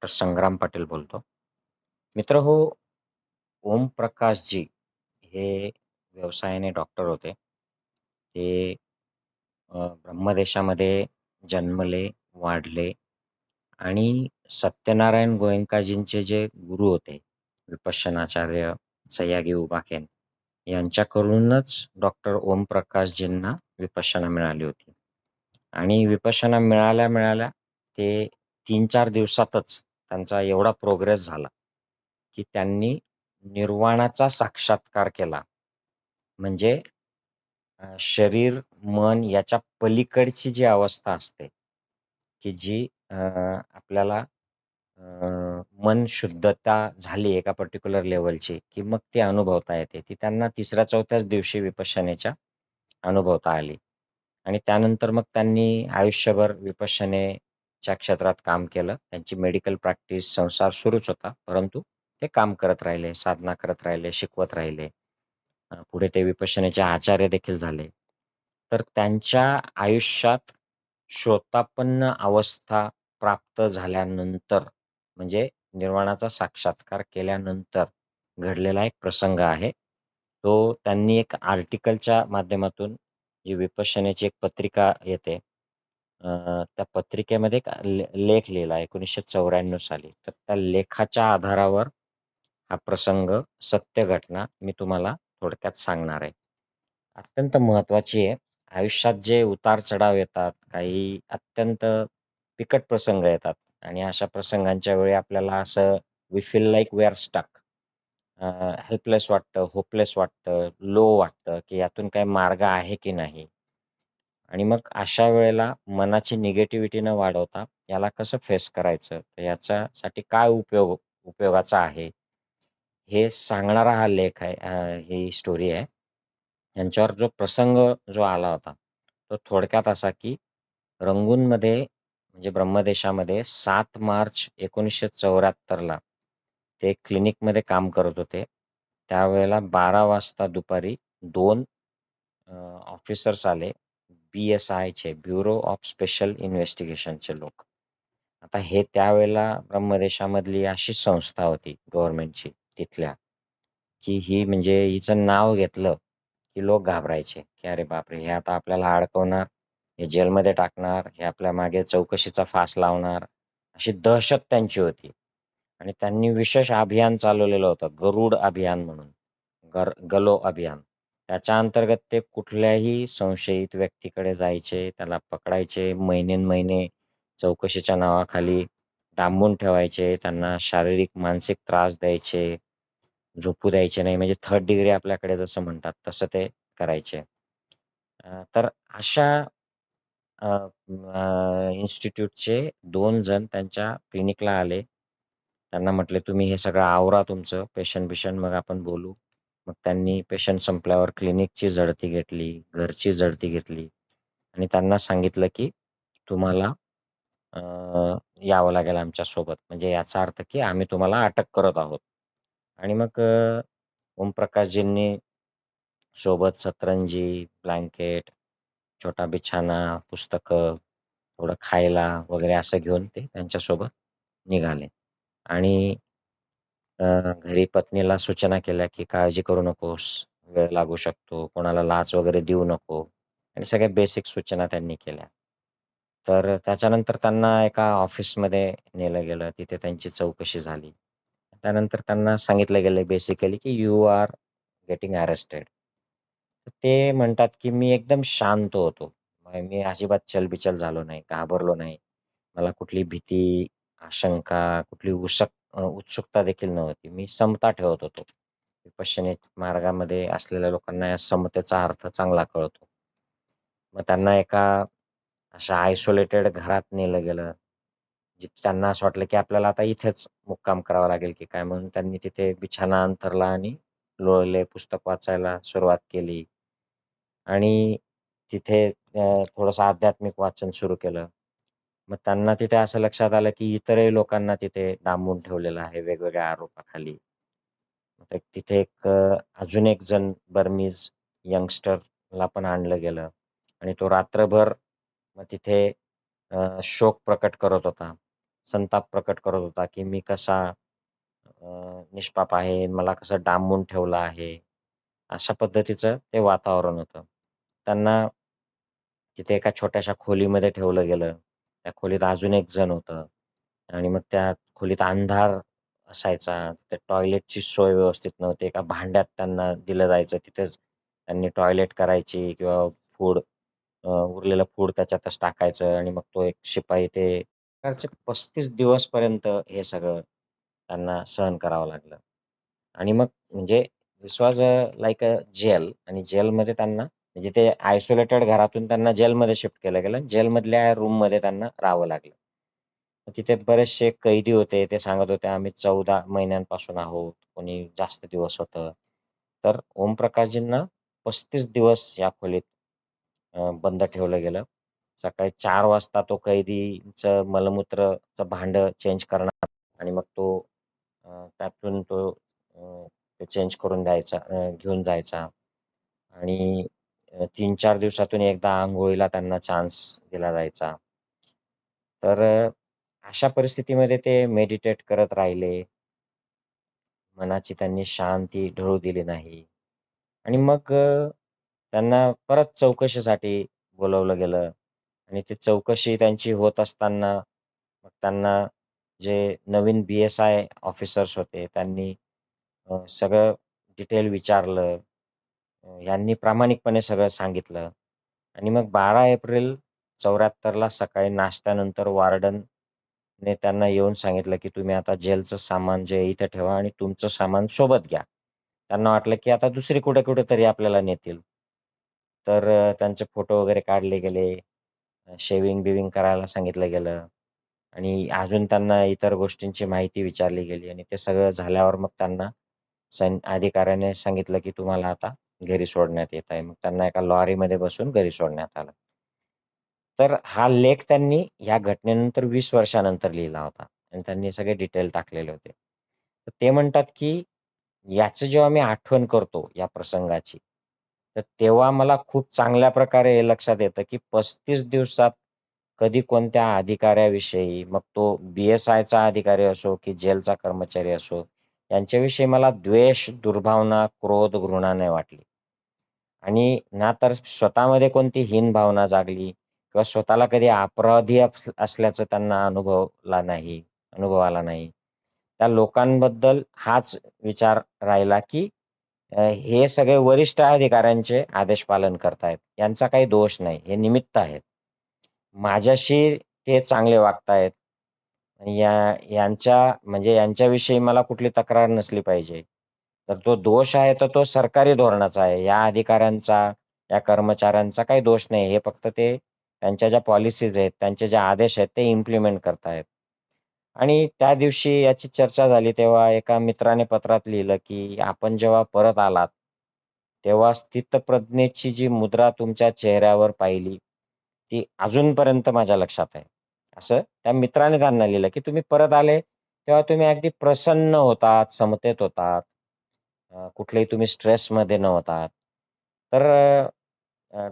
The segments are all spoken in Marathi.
डॉक्टर संग्राम पाटील बोलतो. मित्र हो, ओमप्रकाशजी हे व्यवसायाने डॉक्टर होते. ते ब्रह्मदेशामध्ये जन्मले, वाढले आणि सत्यनारायण गोयंकाजींचे जे गुरु होते, विपश्यनाचार्य सयाजी उबाखेन यांच्याकडूनच डॉक्टर ओमप्रकाशजींना विपश्यना मिळाली होती. आणि विपश्यना मिळाल्या ते 3-4 दिवसातच त्यांचा एवढा प्रोग्रेस झाला की त्यांनी निर्वाणाचा साक्षात्कार केला. म्हणजे शरीर, मन याच्या पलीकडची जी अवस्था असते, की जी आपल्याला मन शुद्धता झाली एका पर्टिक्युलर लेव्हलची, की मग ती अनुभवता येते. ती त्यांना 3ऱ्या-4थ्याच दिवशी विपश्यनेच्या अनुभवता आली. आणि त्यानंतर मग त्यांनी आयुष्यभर विपश्यनेच्या क्षेत्रात काम केलं. त्यांची मेडिकल प्रॅक्टिस, संसार सुरूच होता. परंतु ते काम करत राहिले, साधना करत राहिले, शिकवत राहिले. पुढे ते विपश्यनेचे आचार्य देखील झाले. तर त्यांच्या आयुष्यात श्रोतापन्न अवस्था प्राप्त झाल्यानंतर म्हणजे निर्वाणाचा साक्षात्कार केल्यानंतर घडलेला एक प्रसंग आहे. तो त्यांनी एक आर्टिकलच्या माध्यमातून जी विपश्यनेची एक पत्रिका येते, त्या पत्रिकेमध्ये एक लेख लिहिला 1994 साली. तर त्या लेखाच्या आधारावर हा प्रसंग, सत्य घटना मी तुम्हाला थोडक्यात सांगणार आहे. अत्यंत महत्वाची आहे. आयुष्यात जे उतार चढाव येतात, काही अत्यंत बिकट प्रसंग येतात आणि अशा प्रसंगांच्या वेळी आपल्याला असं we feel like we are stuck. Helpless वाटतं, होपलेस वाटतं, लो वाटतं, की यातून काही मार्ग आहे की नाही. आणि मग अशा वेळेला मनाची निगेटिव्हिटी न वाढवता याला कसं फेस करायचं, तर याच्यासाठी काय उपयोगाचा आहे, हे सांगणारा हा लेख आहे, ही स्टोरी आहे. यांच्यावर जो प्रसंग जो आला होता, तो थोडक्यात असा की रंगूनमध्ये म्हणजे ब्रह्मदेशामध्ये 7 मार्च 1974 ते क्लिनिकमध्ये काम करत होते. त्यावेळेला 12 वाजता दुपारी 2 ऑफिसर्स आले, BSIचे, ब्युरो ऑफ स्पेशल इन्व्हेस्टिगेशनचे लोक. आता हे त्यावेळेला ब्रह्मदेशामधली अशी संस्था होती गव्हर्नमेंटची तिथल्या, की ही म्हणजे हिचं नाव घेतलं की लोक घाबरायचे, की अरे बापरे, हे आता आपल्याला अडकवणार, हे जेलमध्ये टाकणार, हे आपल्या मागे चौकशीचा फास लावणार, अशी दहशत त्यांची होती. आणि त्यांनी विशेष अभियान चालवलेलं होतं, गरुड अभियान म्हणून, गलो अभियान. त्याच्या अंतर्गत ते कुठल्याही संशयित व्यक्तीकडे जायचे, त्याला पकडायचे, महिने चौकशीच्या नावाखाली डांबून ठेवायचे, त्यांना शारीरिक मानसिक त्रास द्यायचे, झोपू द्यायचे नाही, म्हणजे 3rd डिग्री आपल्याकडे जसं म्हणतात तसं ते करायचे. तर अशा इन्स्टिट्यूटचे 2 जण त्यांच्या क्लिनिकला आले. त्यांना म्हटले, तुम्ही हे सगळं आवरा तुमचं पेशंट मग आपण बोलू. मग त्यांनी पेशंट संपल्यावर क्लिनिकची झडती घेतली, घरची झडती घेतली आणि त्यांना सांगितलं की तुम्हाला यावं लागेल आमच्या सोबत, म्हणजे याचा अर्थ की आम्ही तुम्हाला अटक करत आहोत. आणि मग ओमप्रकाशजींनी सोबत सतरंजी, ब्लँकेट, छोटा बिछाना, पुस्तकं, थोडं खायला वगैरे असं घेऊन ते त्यांच्यासोबत निघाले. आणि घरी पत्नीला सूचना केल्या की काळजी करू नकोस, वेळ लागू शकतो, कोणाला लाच वगैरे देऊ नको, आणि सगळ्या बेसिक सूचना त्यांनी केल्या. तर त्याच्यानंतर त्यांना एका ऑफिसमध्ये नेलं गेलं. तिथे त्यांची चौकशी झाली. त्यानंतर त्यांना सांगितलं गेलं बेसिकली की यू आर गेटिंग अरेस्टेड. ते म्हणतात की मी एकदम शांत होतो. मी अजिबात चलबिचल झालो नाही, घाबरलो नाही. मला कुठली भीती, आशंका, कुठली उत्सुकता देखील नव्हती. मी समता ठेवत होतो. विपश्यने मार्गामध्ये असलेल्या लोकांना या समतेचा अर्थ चांगला कळतो. मग त्यांना एका अशा आयसोलेटेड घरात नेलं गेलं. जिथे त्यांना असं वाटलं की आपल्याला आता इथेच मुक्काम करावा लागेल की काय, म्हणून त्यांनी तिथे बिछाना अंथरला आणि लोळले, पुस्तक वाचायला सुरुवात केली. आणि तिथे थोडंसं आध्यात्मिक वाचन सुरू केलं. मग त्यांना तिथे असं लक्षात आलं की इतरही लोकांना तिथे डांबून ठेवलेलं आहे वेगवेगळ्या आरोपाखाली. तर तिथे अजून एक जण बर्मीज यंगस्टरला पण आणलं गेलं आणि तो रात्रभर मग तिथे शोक प्रकट करत होता. संताप प्रकट करत होता, की मी कसा निष्पाप आहे, मला कसं डांबून ठेवलं आहे. अशा पद्धतीचं ते वातावरण होतं. त्यांना तिथे एका छोट्याशा खोलीमध्ये ठेवलं गेलं. त्या खोलीत अजून एक जण होतं आणि मग त्या खोलीत अंधार असायचा. त्या टॉयलेटची सोय व्यवस्थित नव्हती. एका भांड्यात त्यांना दिलं जायचं. तिथेच त्यांनी टॉयलेट करायची किंवा फूड उरलेलं फूड त्याच्यातच टाकायचं आणि मग तो एक शिपाई ते प्रकारचे 35 दिवसपर्यंत हे सगळं त्यांना सहन करावं लागलं. आणि मग म्हणजे this was like a jail आणि जेलमध्ये त्यांना म्हणजे ते आयसोलेटेड घरातून त्यांना जेलमध्ये शिफ्ट केलं गेलं. जेलमधल्या रूममध्ये त्यांना राहावं लागलं. मग तिथे बरेचसे कैदी होते. ते सांगत होते, आम्ही 14 महिन्यांपासून आहोत. कोणी जास्त दिवस होतं. तर ओमप्रकाशजींना 35 दिवस या खोलीत बंद ठेवलं गेलं. सकाळी 4 वाजता तो कैदीचं मलमूत्रचं भांडं चेंज करणार आणि मग तो त्यातून तो ते चेंज करून द्यायचा घेऊन जायचा आणि 3-4 दिवसातून एकदा अंघोळीला त्यांना चान्स दिला जायचा. तर अशा परिस्थितीमध्ये ते मेडिटेट करत राहिले. मनाची त्यांनी शांती ढळू दिली नाही आणि मग त्यांना परत चौकशीसाठी बोलावलं गेलं आणि ती चौकशी त्यांची होत असताना मग त्यांना जे नवीन बी-एस-आय ऑफिसर्स होते त्यांनी सगळं डिटेल विचारलं. यांनी प्रामाणिकपणे सगळं सांगितलं आणि मग 12 एप्रिल 74 ला सकाळी नाश्त्यानंतर वॉर्डनने त्यांना येऊन सांगितलं, की तुम्ही आता जेलचं सामान जे इथे ठेवा आणि तुमचं सामान सोबत घ्या. त्यांना वाटलं, की आता दुसरी कुठेतरी आपल्याला नेतील. तर त्यांचे फोटो वगैरे काढले गेले. शेव्हिंग-बिव्हिंग करायला सांगितलं गेलं आणि अजून त्यांना इतर गोष्टींची माहिती विचारली गेली आणि ते सगळं झाल्यावर मग त्यांना अधिकाऱ्याने सांगितलं, की तुम्हाला आता घरी सोडण्यात येत आहे. मग त्यांना एका लॉरीमध्ये बसून घरी सोडण्यात आलं. तर हा लेख त्यांनी या घटनेनंतर 20 वर्षानंतर लिहिला होता आणि त्यांनी सगळे डिटेल टाकलेले होते. तर ते म्हणतात, की याचं जेव्हा मी आठवण करतो या प्रसंगाची, तर तेव्हा मला खूप चांगल्या प्रकारे हे लक्षात येतं, की 35 दिवसात कधी कोणत्या अधिकाऱ्याविषयी, मग तो बी-एस-आयचा अधिकारी असो की जेलचा कर्मचारी असो, यांच्याविषयी मला द्वेष, दुर्भावना, क्रोध, घृणा नाही वाटली. आणि ना तर स्वतःमध्ये कोणती हीन भावना जागली किंवा स्वतःला कधी अपराधी असल्याचं त्यांना अनुभव आला नाही. त्या लोकांबद्दल हाच विचार राहिला, की हे सगळे वरिष्ठ अधिकाऱ्यांचे आदेश पालन करतायत. यांचा काही दोष नाही. हे निमित्त आहेत. माझ्याशी ते चांगले वागतायत. आणि यांच्या म्हणजे यांच्याविषयी मला कुठली तक्रार नसली पाहिजे. तर तो दोष आहे तर तो सरकारी धोरणाचा आहे. या अधिकाऱ्यांचा, या कर्मचाऱ्यांचा काही दोष नाही. हे फक्त ते त्यांच्या ज्या पॉलिसीज आहेत, त्यांचे जे आदेश आहेत ते इम्प्लिमेंट करतायत. आणि त्या दिवशी याची चर्चा झाली तेव्हा एका मित्राने पत्रात लिहिलं, की आपण जेव्हा परत आलात, तेव्हा स्थितप्रज्ञेची जी मुद्रा तुमच्या चेहऱ्यावर पाहिली, ती अजूनपर्यंत माझ्या लक्षात आहे. असं त्या मित्राने त्यांना लिहिलं, की तुम्ही परत आले, तेव्हा तुम्ही अगदी प्रसन्न होतात, समतेत होतात. कुठल्याही तुम्ही स्ट्रेसमध्ये नव्हतात. तर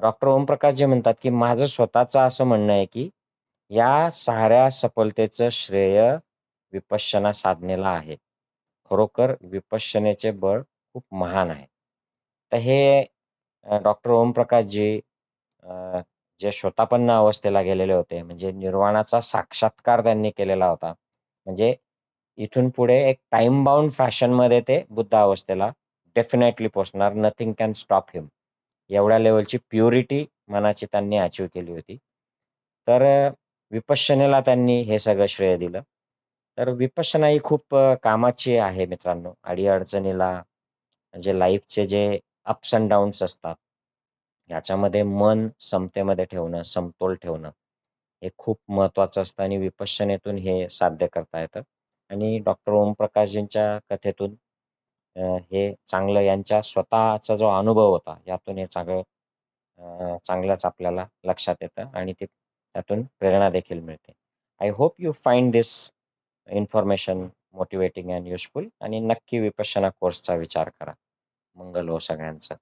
डॉक्टर ओमप्रकाशजी म्हणतात, की माझं स्वतःचं असं म्हणणं आहे, की या साऱ्या सफलतेचं श्रेय विपश्यना साधनेला आहे. खरोखर विपश्यनेचे बळ खूप महान आहे. तर हे डॉक्टर ओमप्रकाशजी अ, जे शोथापन्न अवस्थेला गेलेले होते, म्हणजे निर्वाणाचा साक्षात्कार त्यांनी केलेला होता. म्हणजे इथून पुढे एक टाइम बाउंड फॅशनमध्ये ते बुद्ध अवस्थेला डेफिनेटली पोहोचणार. नथिंग कॅन स्टॉप हिम. एवढ्या लेव्हलची प्युरिटी मनाची त्यांनी अचीव्ह केली होती. तर विपश्यनेला त्यांनी हे सगळं श्रेय दिलं. तर विपश्यना ही खूप कामाची आहे मित्रांनो. अडी-अडचणीला म्हणजे लाईफचे जे अप्स एंड डाउन्स असतात, याच्यामध्ये मन समतेमध्ये ठेवणं, समतोल ठेवणं हे खूप महत्वाचं असतं आणि विपश्यनेतून हे साध्य करता येतं. आणि डॉक्टर ओमप्रकाशजींच्या कथेतून हे चांगलं यांच्या स्वतःचा जो अनुभव होता, यातून हे चांगलंच आपल्याला लक्षात येतं आणि ते त्यातून प्रेरणा देखील मिळते. I hope you find this information motivating and useful आणि नक्की विपश्यना कोर्सचा विचार करा. मंगल हो सगळ्यांचं.